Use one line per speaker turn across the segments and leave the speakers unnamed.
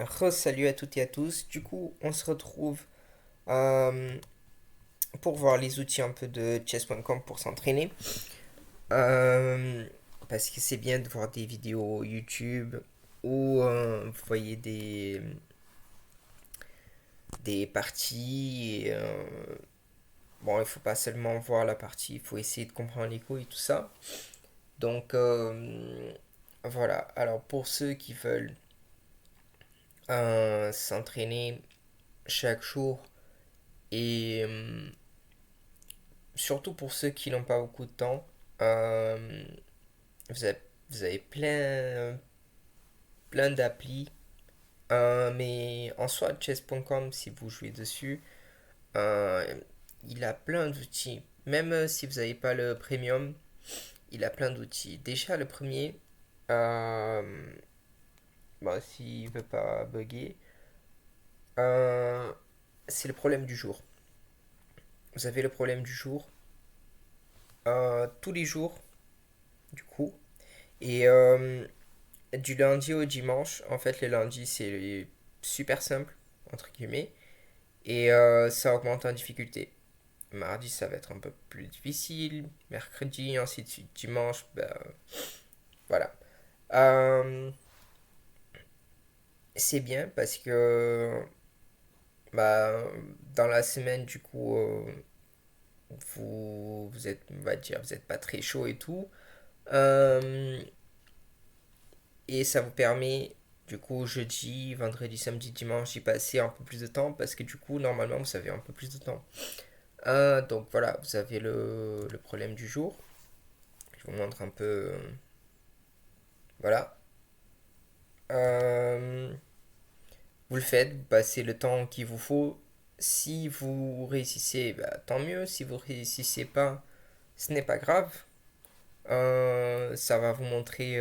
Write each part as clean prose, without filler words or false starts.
Salut à toutes et à tous. Du coup, on se retrouve euh, pour voir les outils un peu de chess.com pour s'entraîner. Euh, Parce que c'est bien de voir des vidéos YouTube où vous voyez des parties. Bon, il faut pas seulement voir la partie, il faut essayer de comprendre les coups et tout ça. Donc, voilà. Alors, pour ceux qui veulent s'entraîner chaque jour et surtout pour ceux qui n'ont pas beaucoup de temps, euh, vous avez, vous avez plein d'applis. Mais en soi, chess.com, si vous jouez dessus, euh, il a plein d'outils. Même si vous n'avez pas le premium, il a plein d'outils. Déjà, le premier, euh, bon, s'il ne veut pas bugger, euh, c'est le problème du jour. Vous avez le problème du jour tous les jours, du coup. Et du lundi au dimanche, en fait, le lundi, c'est super simple, entre guillemets, et ça augmente en difficulté. Mardi, ça va être un peu plus difficile, mercredi, ainsi de suite. Dimanche, ben, voilà. Euh, c'est bien parce que bah, dans la semaine, du coup, vous êtes, on va dire, vous n'êtes pas très chaud et tout. Euh, Et ça vous permet, du coup, jeudi, vendredi, samedi, dimanche, d'y passer un peu plus de temps parce que du coup, normalement, vous avez un peu plus de temps. Donc voilà, vous avez le problème du jour. Je vous montre un peu. Voilà. Euh, Vous le faites, vous passez le temps qu'il vous faut. Si vous réussissez, bah, tant mieux. Si vous réussissez pas, ce n'est pas grave. Ça va vous montrer.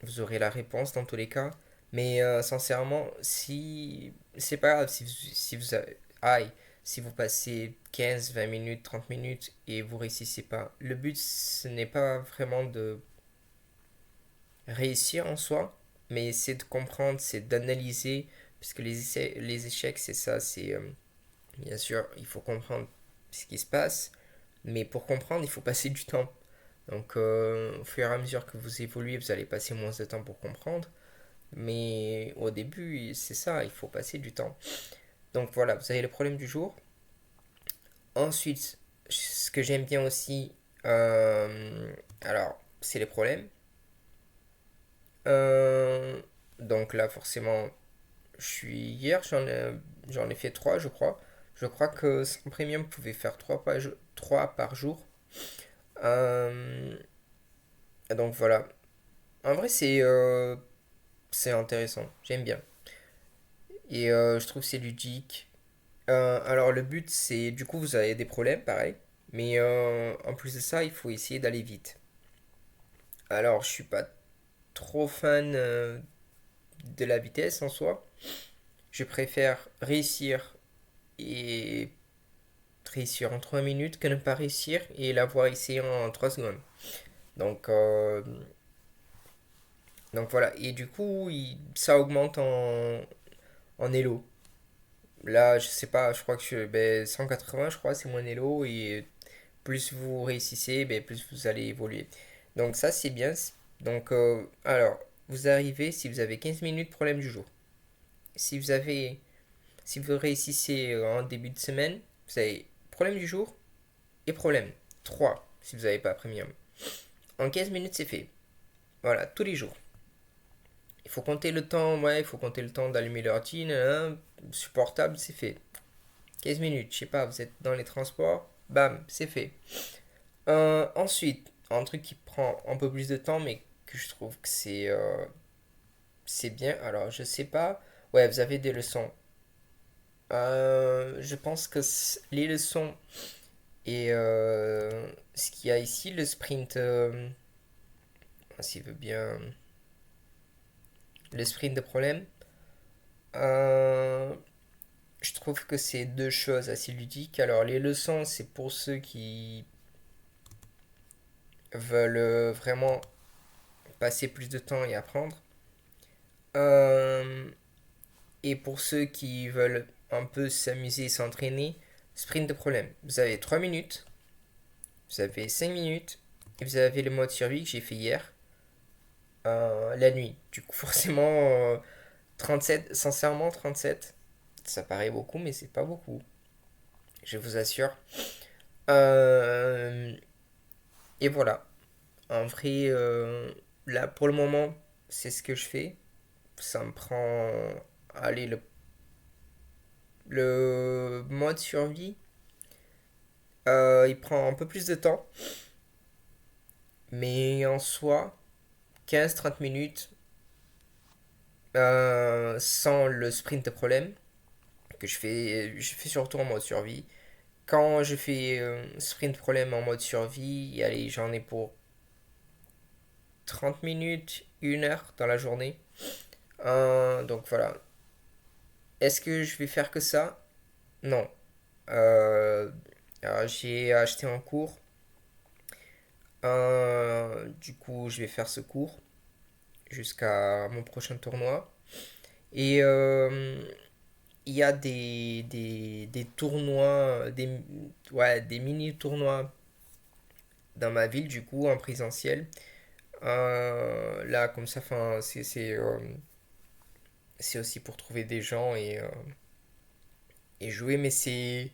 Vous aurez la réponse dans tous les cas. Mais sincèrement, si c'est pas grave, si vous aïe, si vous passez 15 20 minutes, 30 minutes et vous réussissez pas, le but ce n'est pas vraiment de réussir en soi, mais c'est de comprendre, c'est d'analyser, puisque les échecs, c'est ça, c'est bien sûr, il faut comprendre ce qui se passe, mais pour comprendre, il faut passer du temps. Donc, au fur et à mesure que vous évoluez, vous allez passer moins de temps pour comprendre. Mais au début, c'est ça, il faut passer du temps. Donc voilà, vous avez le problème du jour. Ensuite, ce que j'aime bien aussi, alors, c'est les problèmes. Euh, donc là, forcément, hier, j'en ai fait trois, je crois. Je crois que sans premium, vous pouvez faire trois par jour. Euh, donc voilà. En vrai, c'est intéressant. J'aime bien. Et je trouve que c'est ludique. Alors le but c'est du coup vous avez des problèmes pareil, mais en plus de ça il faut essayer d'aller vite. Alors je suis pas trop fan de la vitesse en soi. Je préfère et réussir en 3 minutes que ne pas réussir et l'avoir essayé en 3 secondes. Donc, euh, donc voilà, et du coup ça augmente en elo. Là je sais pas, je crois que 180 je crois c'est mon elo et plus vous réussissez, ben, plus vous allez évoluer. Donc ça, c'est bien. Donc, alors, vous arrivez, si vous avez 15 minutes, problème du jour. Si vous avez, si vous réussissez en début de semaine, vous avez problème du jour et problème. 3 si vous n'avez pas premium. En 15 minutes, c'est fait. Voilà, tous les jours. Il faut compter le temps, ouais, il faut compter le temps d'allumer l'ordi, supportable, c'est fait. 15 minutes, je sais pas, vous êtes dans les transports, bam, c'est fait. Ensuite, un truc qui prend un peu plus de temps, mais que je trouve que c'est bien. Alors, je sais pas. Ouais, vous avez des leçons. Je pense que les leçons et ce qu'il y a ici, le sprint, s'il veut bien, le sprint de problème, euh, je trouve que c'est deux choses assez ludiques. Alors, les leçons, c'est pour ceux qui veulent vraiment passer plus de temps et apprendre. Euh, et pour ceux qui veulent un peu s'amuser et s'entraîner, sprint de problème. Vous avez 3 minutes, vous avez 5 minutes, et vous avez le mode survie que j'ai fait hier, la nuit. Du coup, forcément, 37, sincèrement, 37, ça paraît beaucoup, mais c'est pas beaucoup, je vous assure. Euh, et voilà. En vrai, là, pour le moment, c'est ce que je fais. Ça me prend. Allez, le mode survie, il prend un peu plus de temps. Mais en soi, 15-30 minutes sans le sprint de problème, que je fais surtout en mode survie. Quand je fais sprint problème en mode survie, allez, j'en ai pour 30 minutes, 1 heure dans la journée. Donc voilà. Est-ce que je vais faire que ça? Non. Euh, alors, j'ai acheté un cours. Du coup, je vais faire ce cours jusqu'à mon prochain tournoi. Et il y a des tournois, ouais, des mini-tournois dans ma ville, du coup, en présentiel. Là, comme ça, enfin, c'est aussi pour trouver des gens et jouer, mais c'est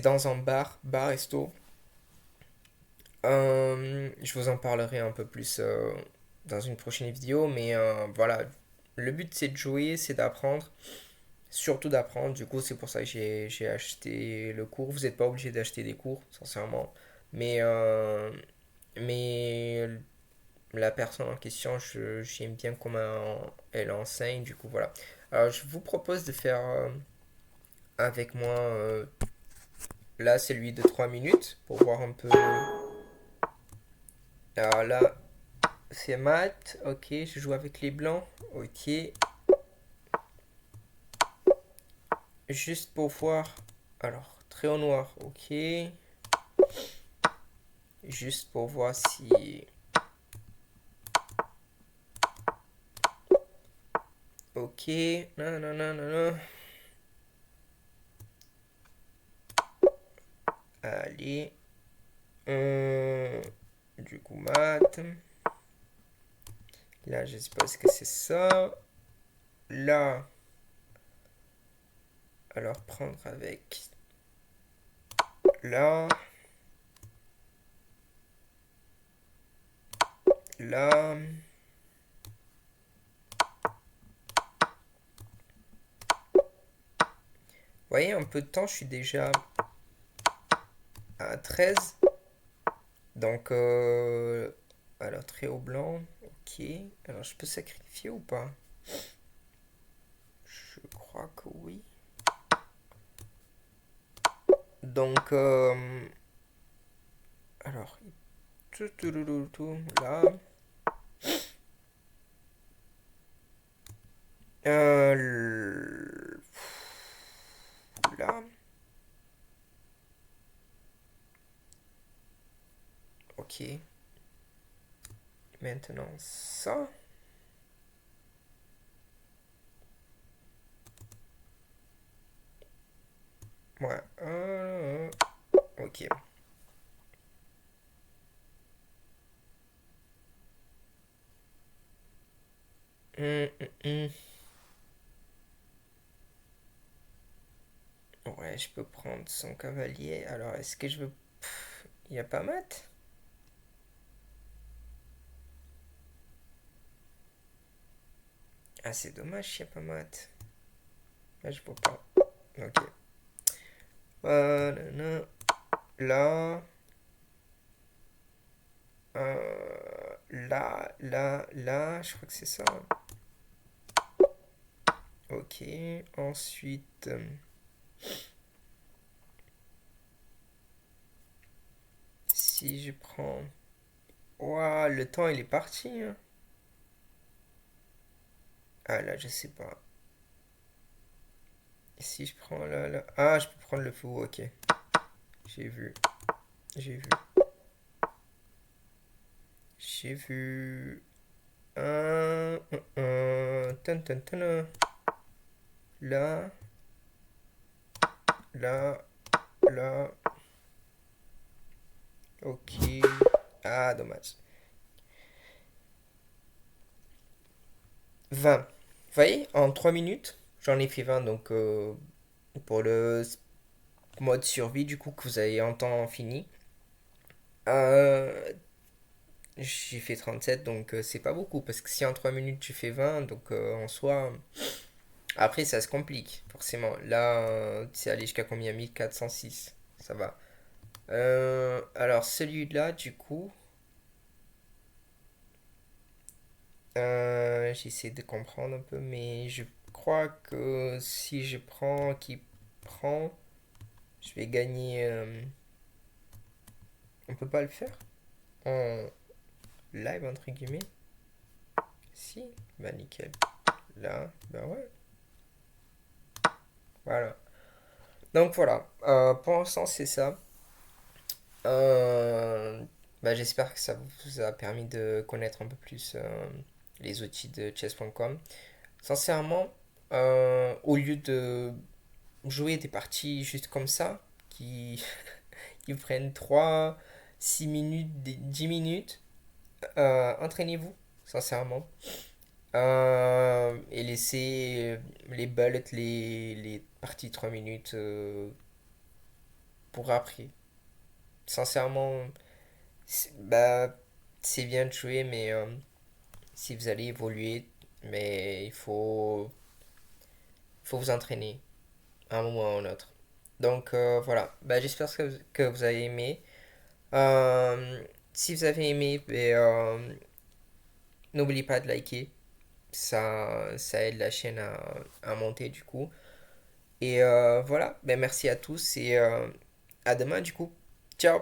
dans un bar-resto. Je vous en parlerai un peu plus dans une prochaine vidéo, mais voilà, le but c'est de jouer, c'est d'apprendre, surtout d'apprendre. Du coup, c'est pour ça que j'ai acheté le cours. Vous n'êtes pas obligé d'acheter des cours, sincèrement, mais la personne en question, j'aime bien comment elle enseigne. Du coup, voilà. Alors, je vous propose de faire avec moi là celui de 3 minutes pour voir un peu. Alors là, c'est mat, ok, je joue avec les blancs, ok. Juste pour voir. Alors, très au noir, ok. Juste pour voir si. Ok, non, non, non, non, non. Allez. Euh, du coup, mat. Là, je sais pas ce que c'est ça. Là, alors prendre avec. Là. Là. Vous voyez, en peu de temps, je suis déjà à 13. Donc, alors très haut blanc, ok. Alors, je peux sacrifier ou pas? Je crois que oui. Donc, alors, tout, là. Euh, là. Ok. Maintenant, ça. Ouais. Ok. Hum. Ouais, je peux prendre son cavalier. Alors, est-ce que je veux. Il n'y a pas mat? Ah, c'est dommage, il n'y a pas mat. Là, je vois pas. Ok. Voilà. Là. Là, je crois que c'est ça. Ok. Ensuite, si je prends. Ouah, le temps il est parti, hein. Ah là, je sais pas. Si je prends là. Ah, je peux prendre le fou, ok. J'ai vu. J'ai vu. J'ai vu. Un. Tun, tun, tun. Là, là, là. Ok. Ah, dommage. 20. Vous voyez, en 3 minutes, j'en ai fait 20. Donc, pour le mode survie, du coup, que vous avez en temps fini, euh, j'ai fait 37. Donc, c'est pas beaucoup. Parce que si en 3 minutes, tu fais 20, donc en soi. Après, ça se complique, forcément. Là, c'est allé jusqu'à combien? 1406. Ça va. Alors, celui-là, du coup, j'essaie de comprendre un peu, mais je crois que si je prends qui prend, je vais gagner. On peut pas le faire en live, entre guillemets? Si, bah nickel. Là, bah ouais, voilà. Donc voilà, pour l'instant, c'est ça. Euh, Bah, j'espère que ça vous a permis de connaître un peu plus les outils de chess.com. Sincèrement, au lieu de jouer des parties juste comme ça, qui, qui prennent 3 6 minutes, 10 minutes, entraînez-vous, sincèrement. Et laissez les bullets, les parties de 3 minutes pour après. Sincèrement, bah, c'est bien de jouer, mais si vous allez évoluer, mais faut vous entraîner à un moment ou à un autre. Donc voilà, bah, j'espère que vous avez aimé. Euh, Si vous avez aimé, ben, n'oubliez pas de liker. Ça aide la chaîne à monter du coup. Et voilà, ben, merci à tous et à demain du coup. Ciao!